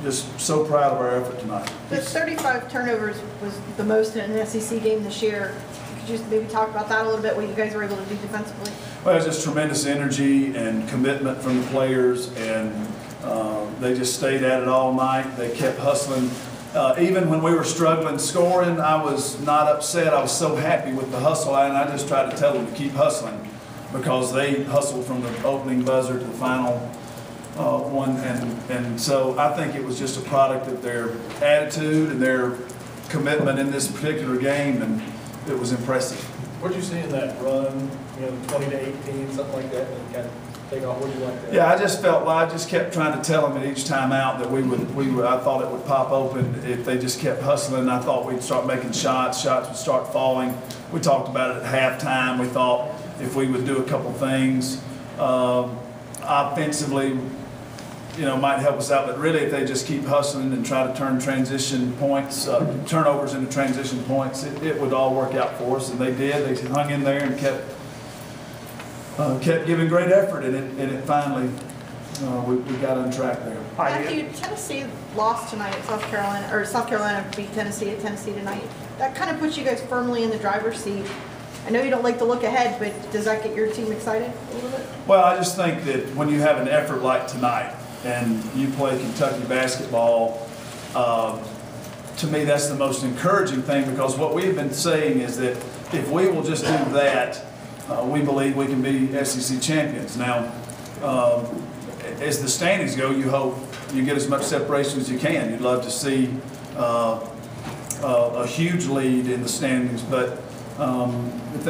just so proud of our effort tonight. The 35 turnovers was the most in an SEC game this year. Could you just maybe talk about that a little bit, what you guys were able to do defensively? Well, it was just tremendous energy and commitment from the players, and they just stayed at it all night. They kept hustling. Even when we were struggling scoring, I was not upset. I was so happy with the hustle, and I just tried to tell them to keep hustling because they hustled from the opening buzzer to the final one. And so I think it was just a product of their attitude and their commitment in this particular game, and it was impressive. What did you see in that run, 20-18, something like that, and kind of take off? What did you like that? Yeah, I just felt like I just kept trying to tell them at each time out that we would. I thought it would pop open if they just kept hustling. I thought we'd start making shots. Shots would start falling. We talked about it at halftime. We thought if we would do a couple things offensively, might help us out. But really, if they just keep hustling and try to turn transition points, turnovers into transition points, it would all work out for us. And they did. They hung in there and kept giving great effort, and it finally we got on track there. Matthew, Tennessee lost tonight at South Carolina, or South Carolina beat Tennessee at Tennessee tonight. That kind of puts you guys firmly in the driver's seat. I know you don't like to look ahead, but does that get your team excited a little bit? Well, I just think that when you have an effort like tonight and you play Kentucky basketball, to me that's the most encouraging thing, because what we've been saying is that if we will just do that, we believe we can be SEC champions. Now, as the standings go, you hope you get as much separation as you can. You'd love to see a huge lead in the standings, but if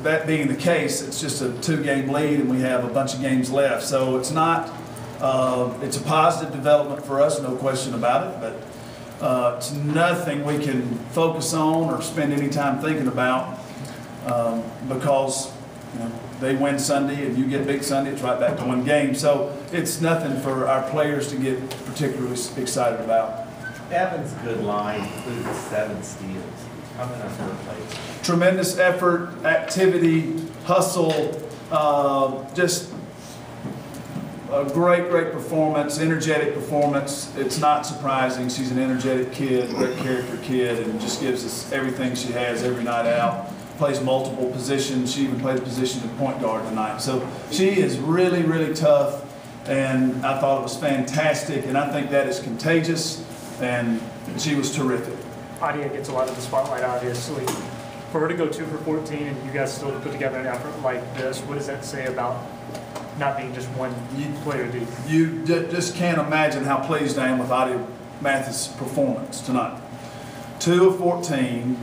that being the case, it's just a 2-game lead and we have a bunch of games left. So it's not, it's a positive development for us, no question about it, but it's nothing we can focus on or spend any time thinking about because they win Sunday and you get big Sunday, it's right back to 1 game. So it's nothing for our players to get particularly excited about. Evan's good line included 7 steals. Coming up for a place. Tremendous effort, activity, hustle, just a great performance, energetic performance. It's not surprising. She's an energetic kid, great character kid, and just gives us everything she has every night out. Plays multiple positions. She even played the position of point guard tonight. So she is really tough, and I thought it was fantastic, and I think that is contagious, and she was terrific. Adia gets a lot of the spotlight, obviously. For her to go 2 for 14 and you guys still put together an effort like this, what does that say about not being just one player deep? You just can't imagine how pleased I am with Adia Mathis' performance tonight. 2 of 14.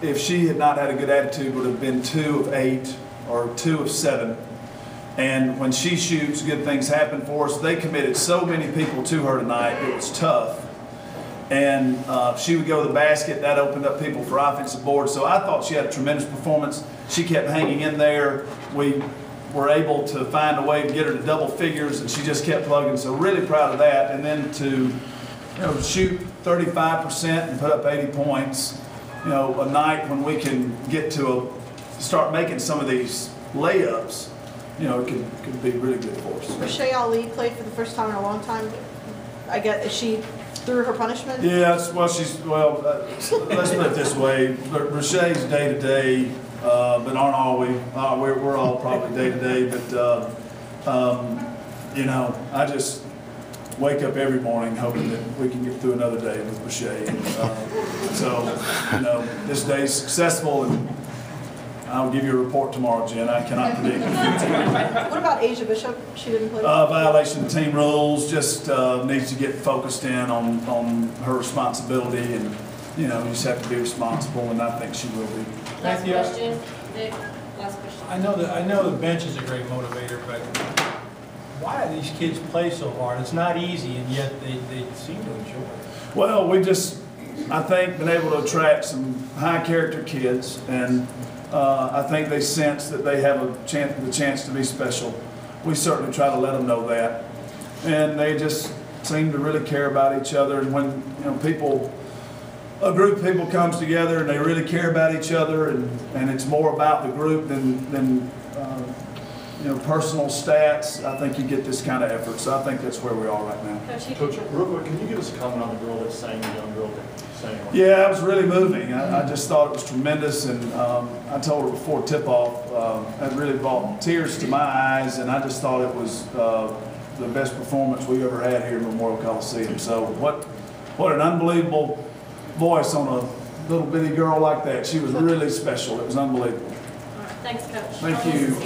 If she had not had a good attitude, would have been 2 of 8 or 2 of 7. And when she shoots, good things happen for us. They committed so many people to her tonight. It was tough. And she would go to the basket. That opened up people for offensive boards. So I thought she had a tremendous performance. She kept hanging in there. We were able to find a way to get her to double figures, and she just kept plugging. So really proud of that. And then to shoot 35% and put up 80 points, a night when we can get to start making some of these layups, it could be really good for us. Rashay Ali played for the first time in a long time. I guess, is she through her punishment? Yes, let's put it this way. Rashay's day-to-day, but aren't all we? We're all probably day-to-day, but, I just wake up every morning hoping that we can get through another day with Rashay. This day's successful, and I'll give you a report tomorrow, Jen. I cannot predict. What about Asia Bishop? She didn't play? Violation of team rules. Just needs to get focused in on her responsibility, and you just have to be responsible, and I think she will be. Last question, Nick. Last question. I know the bench is a great motivator, but why do these kids play so hard? It's not easy, and yet they seem to enjoy it. Well, we just, I think, been able to attract some high-character kids, and I think they sense that they have the chance to be special. We certainly try to let them know that, and they just seem to really care about each other. And when a group of people comes together and they really care about each other, and it's more about the group than personal stats, I think you get this kind of effort. So I think that's where we are right now. Coach, you Coach, did- real quick, can you give us a comment on the girl that sang, the young girl that sang? Yeah, it was really moving. I just thought it was tremendous, and I told her before tip-off, it really brought tears to my eyes, and I just thought it was the best performance we ever had here in Memorial Coliseum. So what an unbelievable voice on a little bitty girl like that. She was really special. It was unbelievable. All right, thanks, Coach. Thank Ole Miss you. is here.